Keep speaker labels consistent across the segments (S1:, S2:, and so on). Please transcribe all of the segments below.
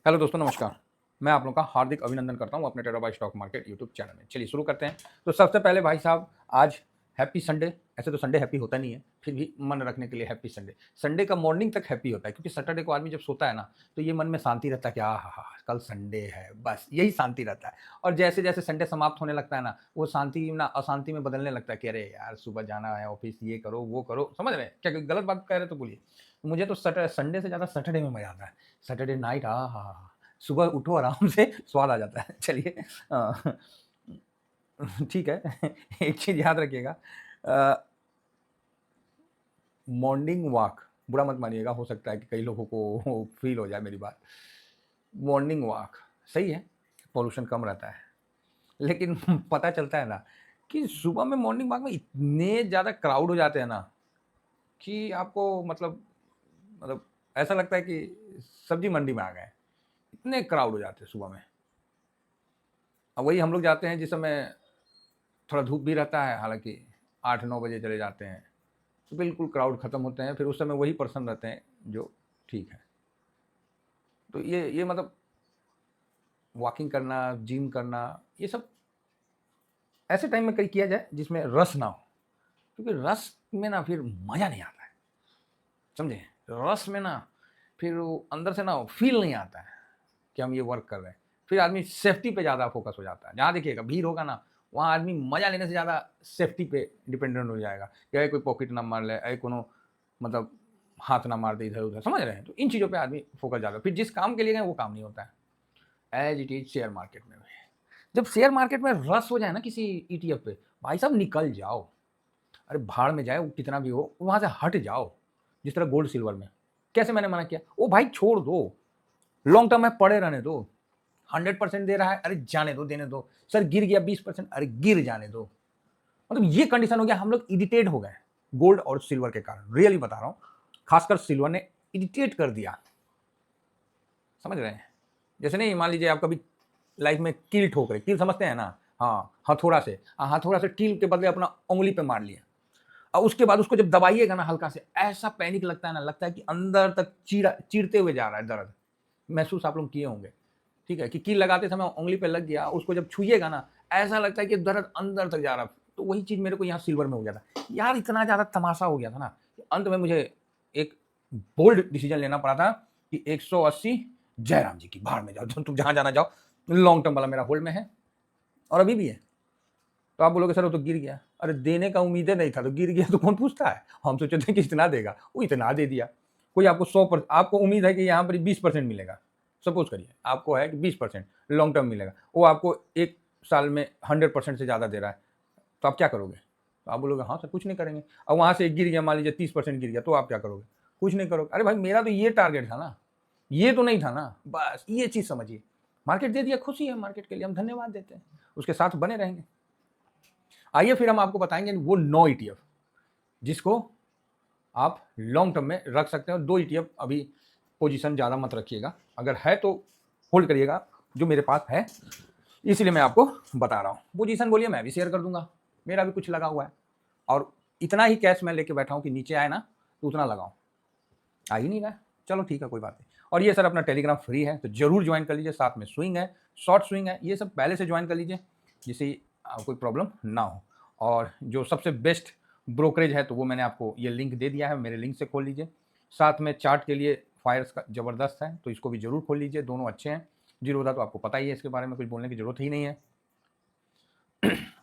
S1: Hello दोस्तों, नमस्कार। मैं आप लोगों का हार्दिक अभिनंदन करता हूँ अपने टेराबाई स्टॉक मार्केट यूट्यूब चैनल में। चलिए शुरू करते हैं। तो सबसे पहले भाई साहब, आज हैप्पी संडे। ऐसे तो संडे हैप्पी होता नहीं है, फिर भी मन रखने के लिए हैप्पी संडे। संडे का मॉर्निंग तक हैप्पी होता है, क्योंकि सैटरडे को आदमी जब सोता है ना, तो ये मन में शांति रहता है कि आहा, कल संडे है, बस यही शांति रहता है। और जैसे जैसे संडे समाप्त होने लगता है ना, वो शांति ना अशांति में बदलने लगता है कि अरे यार, सुबह जाना है ऑफिस, ये करो वो करो। समझ रहे हैं क्या? गलत बात कह रहे तो बोलिए। मुझे तो संडे से ज़्यादा सैटरडे में मजा आता है। सैटरडे नाइट, आहा, सुबह उठो आराम से, स्वाद आ जाता है। चलिए, ठीक है। एक चीज़ याद रखिएगा, मॉर्निंग वॉक, बुरा मत मानिएगा, हो सकता है कि कई लोगों को फ़ील हो जाए मेरी बात। मॉर्निंग वॉक सही है, पॉल्यूशन कम रहता है, लेकिन पता चलता है ना कि सुबह में मॉर्निंग वॉक में इतने ज़्यादा क्राउड हो जाते हैं ना कि आपको मतलब ऐसा लगता है कि सब्ज़ी मंडी में आ गए। इतने क्राउड हो जाते हैं सुबह में। अब वही हम लोग जाते हैं जिस समय थोड़ा धूप भी रहता है, हालाँकि 8-9 बजे चले जाते हैं, तो बिल्कुल क्राउड ख़त्म होते हैं, फिर उस समय वही पर्सन रहते हैं जो ठीक है। तो ये मतलब वॉकिंग करना, जिम करना, ये सब ऐसे टाइम में कहीं किया जाए जिसमें रश ना हो, क्योंकि रश में ना फिर मज़ा नहीं आता है, समझे? रश में ना फिर वो अंदर से ना फ़ील नहीं आता है कि हम ये वर्क कर रहे हैं। फिर आदमी सेफ्टी पे ज़्यादा फ़ोकस हो जाता है। जहाँ देखिएगा भीड़ होगा ना, वहाँ आदमी मज़ा लेने से ज़्यादा सेफ्टी पे डिपेंडेंट हो जाएगा कि अरे कोई पॉकेट ना मार ले, अरे कोनो मतलब हाथ ना मार दे इधर-उधर, समझ रहे हैं? तो इन चीज़ों पे आदमी फ़ोकस ज़्यादा, फिर जिस काम के लिए गए वो काम नहीं होता है। As it is share market में भी। जब शेयर मार्केट में रश हो जाए ना किसी ईटीएफ पे, भाई साहब निकल जाओ। अरे भाड़ में जाए वो कितना भी हो, वहाँ से हट जाओ। जिस तरह गोल्ड सिल्वर में। कैसे मैंने मना किया? ओ भाई छोड़ दो, लॉन्ग टर्म में पड़े रहने दो। 100% दे रहा है, अरे जाने दो, देने दो। सर गिर गया 20%, अरे गिर जाने दो। मतलब ये कंडीशन हो गया, हम लोग इरिटेट हो गए गोल्ड और सिल्वर के कारण। रियली बता रहा हूँ, खासकर सिल्वर ने इरिटेट कर दिया। समझ रहे हैं? जैसे नहीं, मान लीजिए आप कभी लाइफ में कील ठोक रहे, कील समझते हैं ना? हाँ, हथौड़ा से। हथौड़ा से कील के बदले अपना उंगली पे मार लिया, और उसके बाद उसको जब दबाइएगा ना हल्का से, ऐसा पैनिक लगता है ना, लगता है कि अंदर तक चीरते हुए जा रहा है दर्द। महसूस आप लोग किए होंगे, ठीक है? कि कील लगाते समय उंगली पे लग गया, उसको जब छुइएगा ना, ऐसा लगता है कि दर्द अंदर तक जा रहा है। तो वही चीज़ मेरे को यहाँ सिल्वर में हो गया था। यार इतना ज़्यादा तमाशा हो गया था ना, कि अंत में मुझे एक बोल्ड डिसीजन लेना पड़ा था कि 180 जयराम जी की, भाड़ में जाओ, तुम जहाँ जाना जाओ। लॉन्ग टर्म वाला मेरा होल्ड में है और अभी भी है। तो आप बोलोगे सर वो तो गिर गया। अरे देने का उम्मीदें नहीं था तो गिर गया तो कौन पूछता है? हम सोचे थे कि इतना देगा, वो इतना दे दिया। कोई आपको 100%, आपको उम्मीद है कि यहाँ पर 20% मिलेगा। सपोज़ करिए आपको है कि 20% लॉन्ग टर्म मिलेगा, वो आपको 1 साल में 100% से ज़्यादा दे रहा है, तो आप क्या करोगे? तो आप बोलोगे हाँ सर कुछ नहीं करेंगे। अब वहाँ से गिर गया, मान लीजिए 30% गिर गया, तो आप क्या करोगे? कुछ नहीं करोगे। अरे भाई मेरा तो ये टारगेट था ना, ये तो नहीं था ना, बस ये चीज़ समझिए। मार्केट दे दिया, खुशी है मार्केट के लिए, हम धन्यवाद देते हैं, उसके साथ बने रहेंगे। आइए फिर हम आपको बताएंगे वो 9 ईटीएफ जिसको आप लॉन्ग टर्म में रख सकते हैं। 2 ईटीएफ अभी पोजीशन ज़्यादा मत रखिएगा, अगर है तो होल्ड करिएगा, जो मेरे पास है इसलिए मैं आपको बता रहा हूँ। पोजीशन बोलिए मैं भी शेयर कर दूंगा, मेरा भी कुछ लगा हुआ है, और इतना ही कैश मैं लेके बैठा हूँ कि नीचे आए ना तो उतना लगाऊं। आ ही नहीं रहा है, चलो ठीक है कोई बात नहीं। और ये सर अपना टेलीग्राम फ्री है, तो जरूर ज्वाइन कर लीजिए। साथ में स्विंग है, शॉर्ट स्विंग है, ये सब पहले से ज्वाइन कर लीजिए जिससे कोई प्रॉब्लम ना हो। और जो सबसे बेस्ट ब्रोकरेज है तो वो मैंने आपको ये लिंक दे दिया है, मेरे लिंक से खोल लीजिए। साथ में चार्ट के लिए फायर्स का ज़बरदस्त है, तो इसको भी ज़रूर खोल लीजिए, दोनों अच्छे हैं। जीरोधा तो आपको पता ही है, इसके बारे में कुछ बोलने की ज़रूरत ही नहीं है।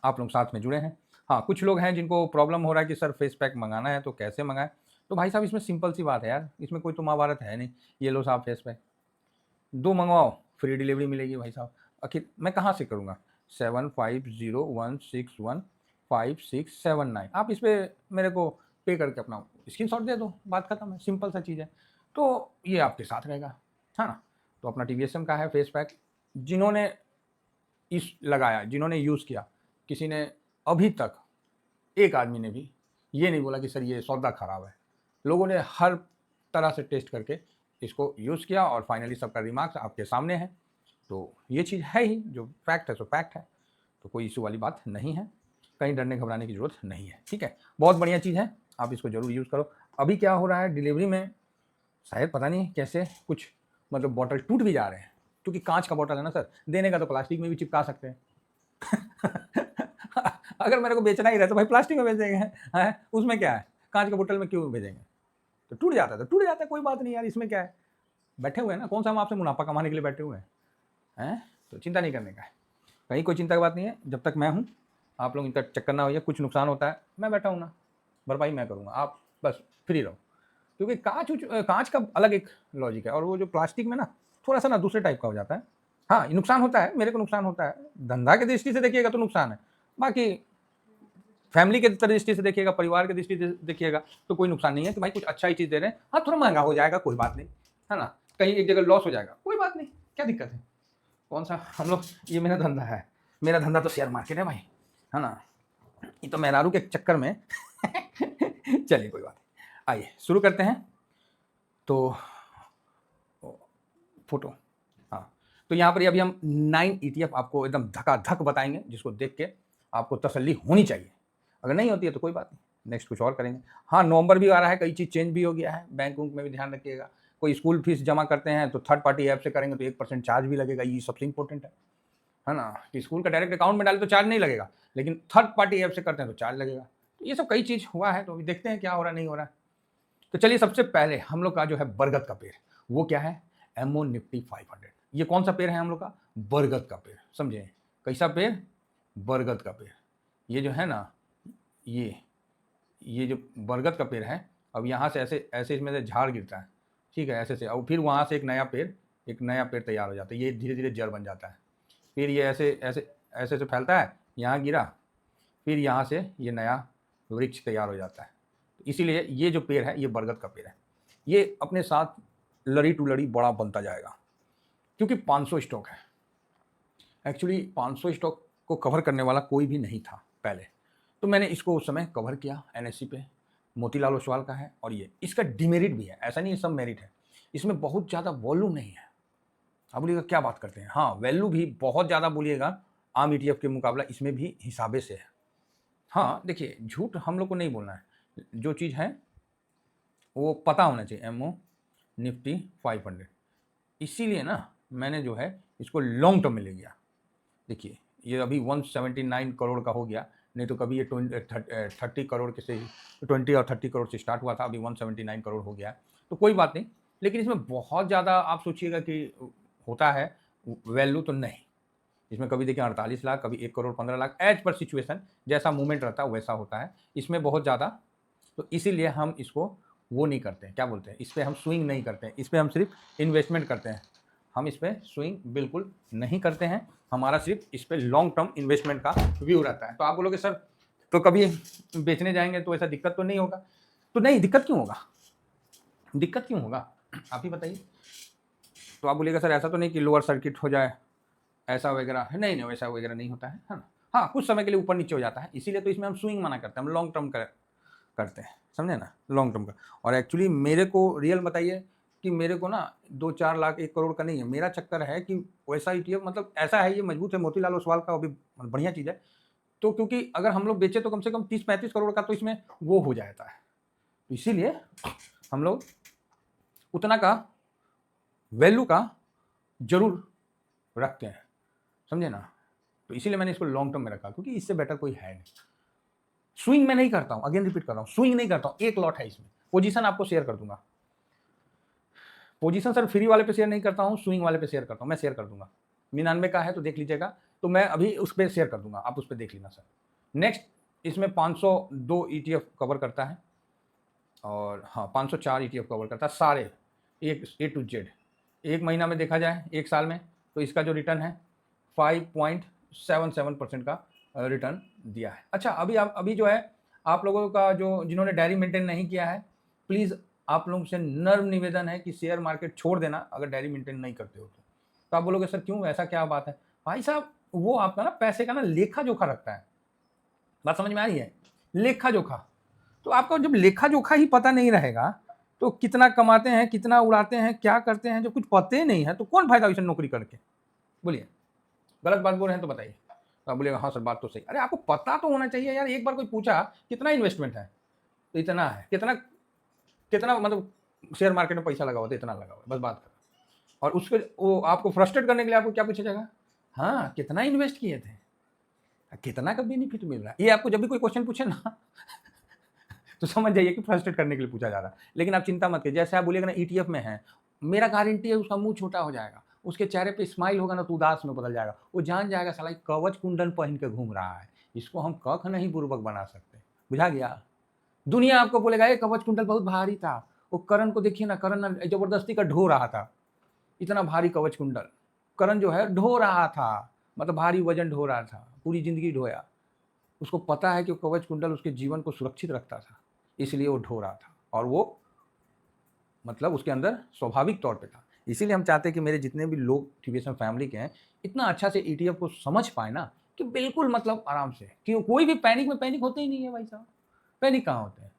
S1: आप लोग साथ में जुड़े हैं। हाँ, कुछ लोग हैं जिनको प्रॉब्लम हो रहा है कि सर फेस पैक मंगाना है तो कैसे मंगाएं? तो भाई साहब इसमें सिंपल सी बात है यार, इसमें कोई तो महाभारत है नहीं। ये लो साहब फेस पैक, 2 मंगवाओ, फ्री डिलीवरी मिलेगी भाई साहब। आखिर मैं कहाँ से करूँगा? 7501615679, आप इस पे मेरे को पे करके अपना स्क्रीनशॉट दे दो, बात खत्म है, सिंपल सा चीज़ है। तो ये आपके साथ रहेगा, है ना? तो अपना टीवीएसएम का है फेस पैक, जिन्होंने इस लगाया, जिन्होंने यूज़ किया, किसी ने अभी तक, एक आदमी ने भी ये नहीं बोला कि सर ये सौदा खराब है। लोगों ने हर तरह से टेस्ट करके इसको यूज़ किया और फाइनली सबका रिमार्क्स आपके सामने है। तो ये चीज़ है ही, जो फैक्ट है सो फैक्ट है, तो कोई इशू वाली बात नहीं है, कहीं डरने घबराने की ज़रूरत नहीं है, ठीक है? बहुत बढ़िया चीज़ है, आप इसको ज़रूर यूज़ करो। अभी क्या हो रहा है डिलीवरी में, शायद पता नहीं कैसे कुछ मतलब बॉटल टूट भी जा रहे हैं, क्योंकि कांच का बॉटल है ना सर, देने का तो प्लास्टिक में भी चिपका सकते हैं। अगर मेरे को बेचना ही रहे तो भाई प्लास्टिक में बेचेंगे, हैं? उसमें क्या है, कांच के बोतल में क्यों भेजेंगे? तो टूट जाता है तो टूट जाता है, कोई बात नहीं यार, इसमें क्या है, बैठे हुए हैं ना, कौन सा हम आपसे मुनाफा कमाने के लिए बैठे हुए हैं? तो चिंता नहीं करने का है, कहीं कोई चिंता की बात नहीं है। जब तक मैं हूँ, आप लोग इनका चक्कर ना होइए, कुछ नुकसान होता है मैं बैठा हूँ ना, भरपाई मैं करूँगा, आप बस फ्री रहो। क्योंकि कांच का अलग एक लॉजिक है, और वो जो प्लास्टिक में ना थोड़ा सा ना दूसरे टाइप का हो जाता है। हाँ, नुकसान होता है, मेरे को नुकसान होता है, धंधा की दृष्टि से देखिएगा तो नुकसान है, बाकी फैमिली के दृष्टि से देखिएगा, परिवार की दृष्टि से देखिएगा तो कोई नुकसान नहीं है कि भाई कुछ अच्छा ही चीज़ दे रहे हैं। हाँ, थोड़ा महंगा हो जाएगा, कोई बात नहीं, है ना, कहीं एक जगह लॉस हो जाएगा, कोई बात नहीं, क्या दिक्कत है, कौन सा हम लोग, ये मेरा धंधा है, मेरा धंधा तो शेयर मार्केट है भाई, है ना, ये तो मेहरारू के चक्कर में चलिए कोई बात नहीं, आइए शुरू करते हैं। तो फोटो, हाँ, तो यहाँ पर अभी हम 9 ETF आपको एकदम धकाधक बताएंगे, जिसको देख के आपको तसल्ली होनी चाहिए, अगर नहीं होती है तो कोई बात नहीं, नेक्स्ट कुछ और करेंगे। हाँ, नवंबर भी आ रहा है, कई चीज़ चेंज भी हो गया है, बैंक उंक में भी ध्यान रखिएगा। कोई स्कूल फीस जमा करते हैं तो थर्ड पार्टी ऐप से करेंगे तो 1% चार्ज भी लगेगा, ये सबसे इंपॉर्टेंट है ना, कि स्कूल का डायरेक्ट अकाउंट में डाले तो चार्ज नहीं लगेगा, लेकिन थर्ड पार्टी ऐप से करते हैं तो चार्ज लगेगा। तो ये सब कई चीज़ हुआ है, तो अभी देखते हैं क्या हो रहा है, नहीं हो रहा है। तो चलिए, सबसे पहले हम लोग का जो है बरगद का पेड़, वो क्या है, एमओ निफ्टी 500। ये कौन सा पेड़ है हम लोग का, बरगद का पेड़, समझे, कैसा पेड़, बरगद का पेड़। ये जो है ना, ये जो बरगद का पेड़ है, अब यहाँ से ऐसे ऐसे इसमें से झाड़ गिरता है, ठीक है, ऐसे से, और फिर वहाँ से एक नया पेड़ तैयार हो जाता है, ये धीरे धीरे जड़ बन जाता है, फिर ये ऐसे ऐसे ऐसे से फैलता है, यहाँ गिरा, फिर यहाँ से ये नया वृक्ष तैयार हो जाता है। इसीलिए ये जो पेड़ है, ये बरगद का पेड़ है, ये अपने साथ लड़ी टू लड़ी बड़ा बनता जाएगा, क्योंकि 500 स्टॉक है। एक्चुअली 500 स्टॉक को कवर करने वाला कोई भी नहीं था पहले, तो मैंने इसको उस समय कवर किया NSE पे, मोतीलाल ओसवाल का है, और ये इसका डिमेरिट भी है, ऐसा नहीं है सब मेरिट है, इसमें बहुत ज़्यादा वॉल्यूम नहीं है। आप बोलिएगा क्या बात करते हैं, हाँ, वैल्यू भी बहुत ज़्यादा बोलिएगा आम ETF के मुकाबला इसमें भी हिसाबे से है। हाँ, देखिए, झूठ हम लोग को नहीं बोलना है, जो चीज़ है वो पता होना चाहिए, एमओ निफ्टी 500, इसीलिए ना मैंने जो है इसको लॉन्ग टर्म में ले गया। देखिए, ये अभी 179 करोड़ का हो गया, नहीं तो कभी ये 30 करोड़ के से 20 और 30 करोड़ से स्टार्ट हुआ था, अभी 179 करोड़ हो गया है, तो कोई बात नहीं। लेकिन इसमें बहुत ज़्यादा आप सोचिएगा कि होता है वैल्यू, तो नहीं, इसमें कभी देखिए 48 लाख, कभी 1 crore 15 lakh, as per situation, जैसा मूवमेंट रहता है वैसा होता है इसमें बहुत ज़्यादा। तो इसीलिए हम इसको वो नहीं करते हैं, क्या बोलते हैं, इस पर हम स्विंग नहीं करते हैं, इस पर हम सिर्फ इन्वेस्टमेंट करते हैं, हम इस पर स्विंग बिल्कुल नहीं करते हैं, हमारा सिर्फ इस पर लॉन्ग टर्म इन्वेस्टमेंट का व्यू रहता है। तो आप बोलोगे सर, तो कभी बेचने जाएंगे तो ऐसा दिक्कत तो नहीं होगा, तो नहीं, दिक्कत क्यों होगा, दिक्कत क्यों होगा, आप ही बताइए। तो आप बोलिएगा सर ऐसा तो नहीं कि लोअर सर्किट हो जाए, ऐसा वगैरह है, नहीं, वैसा वगैरह नहीं होता है ना। हाँ, कुछ समय के लिए ऊपर नीचे हो जाता है, इसीलिए तो इसमें हम स्विंग मना करते हैं, हम लॉन्ग टर्म करते हैं, समझे ना, लॉन्ग टर्म का। और एक्चुअली मेरे को रियल बताइए कि मेरे को ना 2-4 लाख 1 करोड़ का नहीं है, मेरा चक्कर है कि वैसा ETF, मतलब ऐसा है, ये मजबूत है, मोतीलाल ओसवाल का अभी बढ़िया चीज़ है, तो क्योंकि अगर हम लोग बेचे तो कम से कम 30-35 करोड़ का तो इसमें वो हो जाता है, तो इसीलिए हम लोग उतना का वैल्यू का जरूर रखते हैं, समझे ना। तो इसीलिए मैंने इसको लॉन्ग टर्म में रखा, क्योंकि इससे बेटर कोई है नहीं। स्विंग में नहीं करता हूं, अगेन रिपीट कर रहा हूं, स्विंग नहीं करता हूं, एक लॉट है इसमें, पोजीशन आपको शेयर कर दूंगा, पोजीशन सर फ्री वाले पे शेयर नहीं करता हूं, स्विंग वाले पे शेयर करता हूं, मैं शेयर कर दूंगा, 99 का है तो देख लीजिएगा, तो मैं अभी उस पर शेयर कर दूंगा, आप उस पर देख लेना सर। नेक्स्ट, इसमें 502 ETF कवर करता है, और हाँ 504 ETF कवर करता है, सारे एक A to Z। एक महीना में देखा जाए, एक साल में, तो इसका जो रिटर्न है 5.77% का रिटर्न दिया है। अच्छा, अभी जो है आप लोगों का जो जिन्होंने डायरी मेंटेन नहीं किया है, प्लीज़ आप लोगों से नर्म निवेदन है कि शेयर मार्केट छोड़ देना अगर डायरी मेंटेन नहीं करते हो तो आप बोलोगे सर क्यों, ऐसा क्या बात है, भाई साहब वो आपका ना पैसे का ना लेखा जोखा रखता है, बात समझ में आ रही है, लेखा जोखा। तो आपका जब लेखा जोखा ही पता नहीं रहेगा तो कितना कमाते हैं, कितना उड़ाते हैं, क्या करते हैं, जब कुछ पता ही नहीं है तो कौन फायदा इसे नौकरी करके, बोलिए, गलत बात बोल रहे हैं तो बताइए। तो आप बोलिएगा हाँ सर बात तो सही, अरे आपको पता तो होना चाहिए यार, एक बार कोई पूछा कितना इन्वेस्टमेंट है तो इतना है, कितना मतलब शेयर मार्केट में पैसा लगा हुआ तो इतना लगा हुआ, बस बात कर, और उस पर वो आपको फ्रस्ट्रेट करने के लिए आपको क्या पूछा जाएगा, हाँ कितना इन्वेस्ट किए थे, कितना का बेनिफिट मिल रहा है। ये आपको जब भी कोई क्वेश्चन पूछे ना तो समझ जाइए कि फ्रस्ट्रेट करने के लिए पूछा जा रहा है। लेकिन आप चिंता मत करिए, जैसे आप बोलिएगा ना ईटीएफ में है, मेरा गारंटी है उसका मुंह छोटा हो जाएगा, उसके चेहरे पे स्माइल होगा ना तो उदास में बदल जाएगा, वो जान जाएगा साला कवच कुंडल पहन के घूम रहा है, इसको हम कख नहीं बुर्बक बना सकते। बुझा गया। दुनिया आपको बोलेगा ये कवच कुंडल बहुत भारी था, वो करण को देखिए ना, करण जबरदस्ती का ढो रहा था, इतना भारी कवच कुंडल करण जो है ढो रहा था, मतलब भारी वजन ढो रहा था, पूरी जिंदगी ढोया। उसको पता है कि कवच कुंडल उसके जीवन को सुरक्षित रखता था, इसलिए वो ढो रहा था, और वो मतलब उसके अंदर स्वाभाविक तौर पे था। इसीलिए हम चाहते हैं कि मेरे जितने भी लोग टीवीएसएम फैमिली के हैं इतना अच्छा से ईटीएफ को समझ पाए ना कि बिल्कुल मतलब आराम से, कि कोई भी पैनिक में पैनिक होते ही नहीं है भाई साहब। पैनिक कहाँ होते हैं,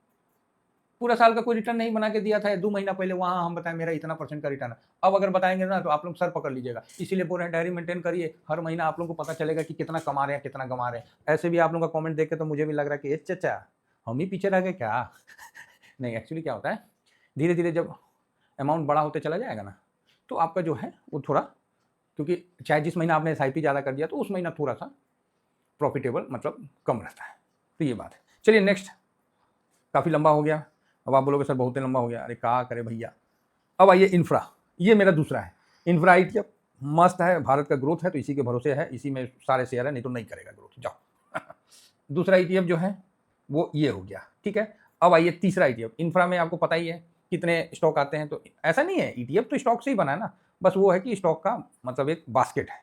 S1: पूरा साल का कोई रिटर्न नहीं बना के दिया था 2 महीना पहले, वहाँ हम बताएं मेरा इतना % का रिटर्न है, अब अगर बताएंगे ना तो आप लोग सर पकड़ लीजिएगा। इसीलिए बोल रहे हैं डायरी मेंटेन करिए, हर महीना आप लोगों को पता चलेगा कि कितना कमा रहे हैं कितना गमा रहे हैं। ऐसे भी आप लोगों का कमेंट देख के तो मुझे भी लग रहा है कि चचा हम ही पीछे रह गए क्या नहीं, एक्चुअली क्या होता है, धीरे धीरे जब अमाउंट बड़ा होते चला जाएगा ना तो आपका जो है वो थोड़ा, क्योंकि चाहे जिस महीना आपने SIP ज़्यादा कर दिया तो उस महीना थोड़ा सा प्रॉफिटेबल मतलब कम रहता है। तो ये बात है। चलिए नेक्स्ट, काफ़ी लंबा हो गया, अब आप बोलोगे सर बहुत ही लंबा हो गया, अरे क्या करे भैया। अब आइए इंफ्रा, ये मेरा दूसरा है। इंफ्रा ETF मस्त है, भारत का ग्रोथ है तो इसी के भरोसे है, इसी में सारे शेयर है, नहीं तो नहीं करेगा ग्रोथ, जाओ दूसरा ETF जो है वो ये हो गया, ठीक है। अब आइए तीसरा ETF। इंफ्रा में आपको पता ही है कितने स्टॉक आते हैं, तो ऐसा नहीं है ETF तो स्टॉक से ही बना है ना, बस वो है कि स्टॉक का मतलब एक बास्केट है।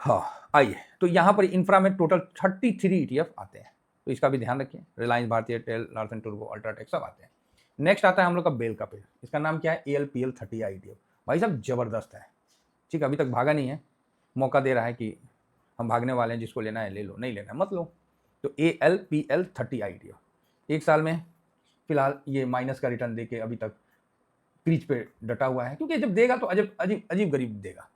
S1: हाँ आइए, तो यहाँ पर इंफ्रा में टोटल 33 ETF आते हैं, तो इसका भी ध्यान रखिए। रिलायंस, भारतीय एयरटेल, लार्सन टूर्बो, अल्ट्राटेक सब आते हैं। नेक्स्ट आता है हम लोग का बेल का पेड़, इसका नाम क्या है, ALPL 30 ETF। भाई साहब जबरदस्त है, ठीक है, अभी तक भागा नहीं है, मौका दे रहा है कि हम भागने वाले हैं, जिसको लेना है ले लो, नहीं लेना है मत लो। तो ALPL 30 ETF एक साल में फिलहाल ये माइनस का रिटर्न देके अभी तक क्रीज पे डटा हुआ है, क्योंकि जब देगा तो अजीब अजीब अजीब गरीब देगा,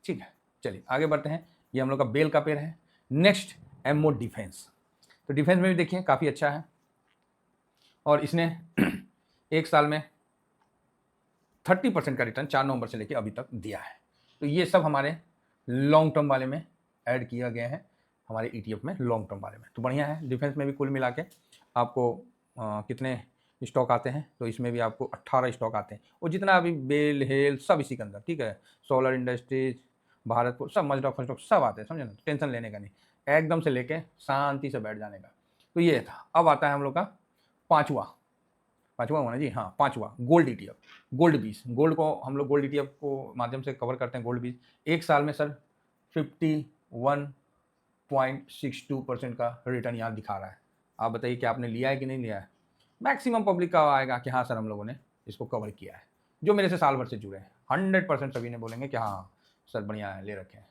S1: ठीक है। चलिए आगे बढ़ते हैं, ये हम लोग का बेल का पेड़ है। नेक्स्ट एमओ डिफेंस, तो डिफेंस में भी देखिए काफ़ी अच्छा है, और इसने एक साल में 30% का रिटर्न 4 नवंबर से लेकर अभी तक दिया है। तो ये सब हमारे लॉन्ग टर्म वाले में ऐड किया गया है, हमारे ETF में लॉन्ग टर्म वाले में, तो बढ़िया है। डिफेंस में भी कुल मिला के आपको कितने स्टॉक आते हैं, तो इसमें भी आपको 18 स्टॉक आते हैं, और जितना अभी बेल हेल सब इसी के अंदर, ठीक है। सोलर इंडस्ट्रीज, भारत को सब मजडॉक फस्टॉक सब आते हैं, समझे ना, टेंशन लेने का नहीं, एकदम से लेके शांति से बैठ जाने का। तो ये था। अब आता है हम लोग का पाँचवा हुआ ना जी, हाँ पाँचवा, गोल्ड ETF। गोल्ड 20, गोल्ड को हम लोग गोल्ड ETF को माध्यम से कवर करते हैं। गोल्ड 20 एक साल में सर 51.62% का रिटर्न यहाँ दिखा रहा है। आप बताइए कि आपने लिया है कि नहीं लिया है। मैक्सिमम पब्लिक का आएगा कि हाँ सर हम लोगों ने इसको कवर किया है, जो मेरे से साल भर से जुड़े हैं 100% सभी ने बोलेंगे कि हाँ सर बढ़िया है, ले रखे हैं,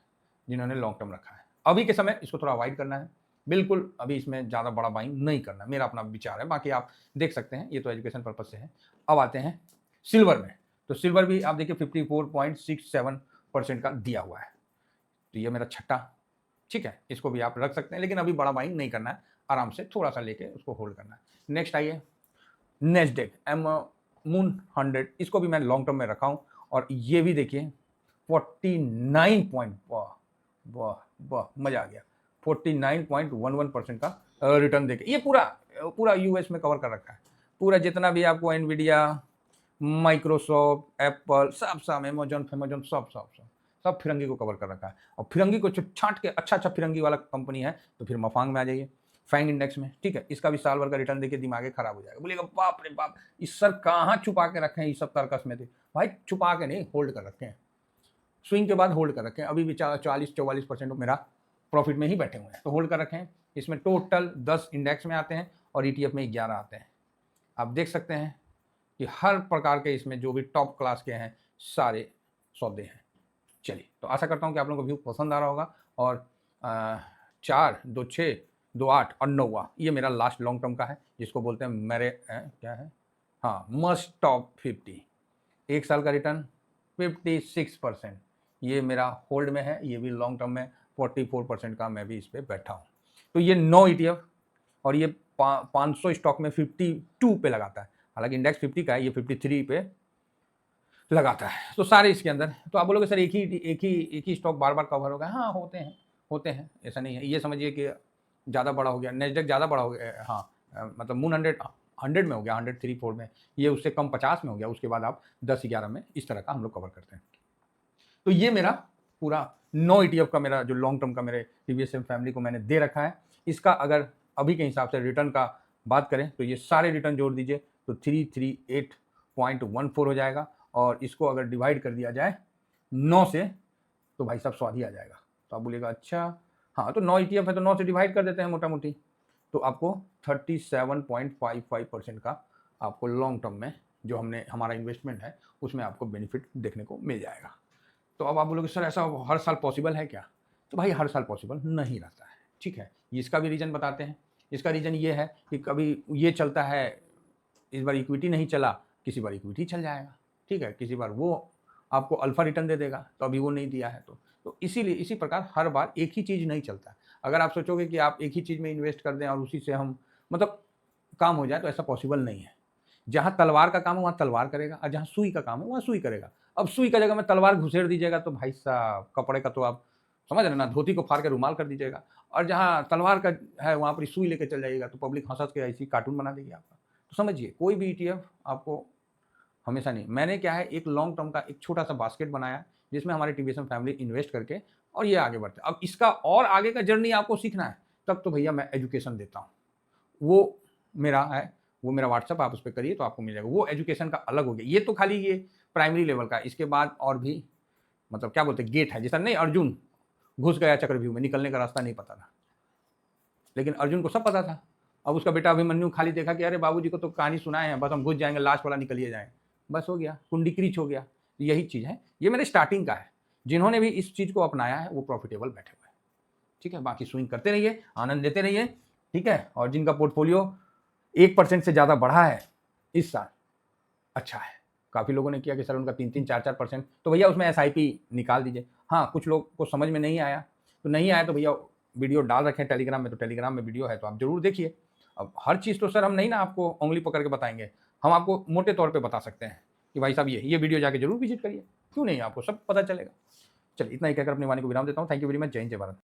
S1: जिन्होंने लॉन्ग टर्म रखा है। अभी के समय इसको थोड़ा अवॉइड करना है, बिल्कुल अभी इसमें ज़्यादा बड़ा बाइंग नहीं करना, मेरा अपना विचार है, बाकी आप देख सकते हैं, ये तो एजुकेशन पर्पज से है। अब आते हैं सिल्वर में, तो सिल्वर भी आप देखिए 54.67% का दिया हुआ है, तो ये मेरा छठा, ठीक है, इसको भी आप रख सकते हैं, लेकिन अभी बड़ा बाइंग नहीं करना है, आराम से थोड़ा सा लेके उसको होल्ड करना है। नेक्स्ट आइए नेस्डेक मून 100, इसको भी मैं लॉन्ग टर्म में रखा हूँ, और ये भी देखिए 49 पॉइंट, वाह वाह वाह मजा आ गया, 49.11% का रिटर्न देके, ये पूरा US में कवर कर रखा है, पूरा जितना भी आपको एनवीडिया, माइक्रोसॉफ्ट, एप्पल, सब अमेजोन सब फिरंगी को कवर कर रखा है। और फिरंगी को छांट के अच्छा फिरंगी वाला कंपनी है तो फिर मफांग में आ जाइए, फैंग इंडेक्स में, ठीक है। इसका भी साल भर का रिटर्न देके दिमाग खराब हो जाएगा, बोलेगा बाप रे बाप, इस सर कहाँ छुपा के रखे हैं इस सब तर्कस में थे। भाई छुपा के नहीं, होल्ड कर रखे हैं, स्विंग के बाद होल्ड कर रखे हैं, अभी भी 40-44% मेरा प्रॉफिट में ही बैठे हुए हैं, तो होल्ड कर रखे हैं। इसमें टोटल 10 इंडेक्स में आते हैं और ETF में 11 आते हैं। आप देख सकते हैं कि हर प्रकार के इसमें जो भी टॉप क्लास के हैं सारे सौदे हैं। चलिए, तो आशा करता हूँ कि आप लोगों को व्यू पसंद आ रहा होगा, और 4, 2, 6, 2, 8 और 9वां ये मेरा लास्ट लॉन्ग टर्म का है, जिसको बोलते हैं मेरे क्या है, हाँ मस्ट टॉप 50, एक साल का रिटर्न 56%, ये मेरा होल्ड में है, ये भी लॉन्ग टर्म में 44% का मैं भी इस पर बैठा हूँ। तो ये 9 ETF, और ये 500 स्टॉक में 52 पे लगाता है, हालांकि इंडेक्स 50 का है, ये 53 पे लगाता है। तो सारे इसके अंदर, तो आप बोलोगे सर एक ही स्टॉक बार बार कवर होगा। हाँ होते हैं, ऐसा नहीं है। ये समझिए कि ज़्यादा बड़ा हो गया, नेस्डेक ज़्यादा बड़ा हो गया, हाँ मतलब मून 100 में हो गया, 100 3 4 में, ये उससे कम 50 में हो गया, उसके बाद आप 10 11 में, इस तरह का हम लोग कवर करते हैं। तो ये मेरा पूरा 9 ETF का मेरा जो लॉन्ग टर्म का मेरे TVSM फैमिली को मैंने दे रखा है। इसका अगर अभी के हिसाब से रिटर्न का बात करें तो ये सारे रिटर्न जोड़ दीजिए तो 338.14 हो जाएगा, और इसको अगर डिवाइड कर दिया जाए 9 से तो भाई साहब स्वाद ही आ जाएगा। तो आप बोलिएगा अच्छा हाँ, तो 9 ETF है तो 9 से डिवाइड कर देते हैं मोटा मोटी, तो आपको 37.55% का आपको लॉन्ग टर्म में जो हमारा इन्वेस्टमेंट है उसमें आपको बेनिफिट देखने को मिल जाएगा। तो अब आप बोलोगे सर ऐसा हर साल पॉसिबल है क्या? तो भाई हर साल पॉसिबल नहीं रहता है, ठीक है। इसका भी रीज़न बताते हैं। इसका रीज़न ये है कि कभी ये चलता है, इस बार इक्विटी नहीं चला, किसी बार इक्विटी चल जाएगा, ठीक है। किसी बार वो आपको अल्फा रिटर्न दे देगा, तो अभी वो नहीं दिया है तो इसीलिए इसी प्रकार हर बार एक ही चीज़ नहीं चलता। अगर आप सोचोगे कि आप एक ही चीज़ में इन्वेस्ट कर दें और उसी से हम मतलब काम हो जाए, तो ऐसा पॉसिबल नहीं है। जहाँ तलवार का काम है वहाँ तलवार करेगा, और जहाँ सुई का काम है वहाँ सुई करेगा। अब सुई का जगह में तलवार घुसेड़ दीजिएगा तो भाई साहब कपड़े का तो आप समझ रहे ना, धोती को फाड़ के रुमाल कर दीजिएगा, और जहाँ तलवार का है वहाँ पर सुई लेके चल जाइएगा तो पब्लिक हंस के ऐसी कार्टून बना देगी आपका। तो समझिए कोई भी ETF आपको हमेशा नहीं। मैंने क्या है एक लॉन्ग टर्म का एक छोटा सा बास्केट बनाया जिसमें हमारे TVSM फैमिली इन्वेस्ट करके और ये आगे बढ़ते। अब इसका और आगे का जर्नी आपको सीखना है तब तो भैया मैं एजुकेशन देता हूँ, वो मेरा है, वो मेरा व्हाट्सअप आप उस पर करिए तो आपको मिल जाएगा। वो एजुकेशन का अलग हो गया, ये तो खाली ये प्राइमरी लेवल का। इसके बाद और भी मतलब क्या बोलते हैं गेट है, जैसा नहीं अर्जुन घुस गया चक्रव्यूह में, निकलने का रास्ता नहीं पता था, लेकिन अर्जुन को सब पता था। अब उसका बेटा अभिमन्यु खाली देखा कि अरे बाबूजी को तो कहानी सुनाए हैं, बस हम घुस जाएंगे, लास्ट वाला निकलिए जाएंगे, बस हो गया, कुंडी क्रीच हो गया। यही चीज़ है, ये मेरे स्टार्टिंग का है। जिन्होंने भी इस चीज़ को अपनाया है वो प्रॉफिटेबल बैठे हुए हैं, ठीक है। बाकी स्विंग करते रहिए, आनंद लेते रहिए, ठीक है। और जिनका पोर्टफोलियो 1% से ज़्यादा बढ़ा है इस साल, अच्छा है। काफ़ी लोगों ने किया कि सर उनका 3-4%, तो भैया उसमें SIP निकाल दीजिए। हाँ, कुछ लोग को समझ में नहीं आया तो भैया वीडियो डाल रखे हैं टेलीग्राम में, तो टेलीग्राम में वीडियो है तो आप जरूर देखिए। अब हर चीज़ तो सर हम नहीं ना आपको उंगली पकड़ के बताएंगे, हम आपको मोटे तौर पे बता सकते हैं कि भाई साहब ये वीडियो जाके जरूर विजिट करिए, क्यों नहीं, आपको सब पता चलेगा। चलिए इतना ही कहकर अपनी वाणी को विराम देता हूँ। Thank you very much. जय हिंद, जय भारत।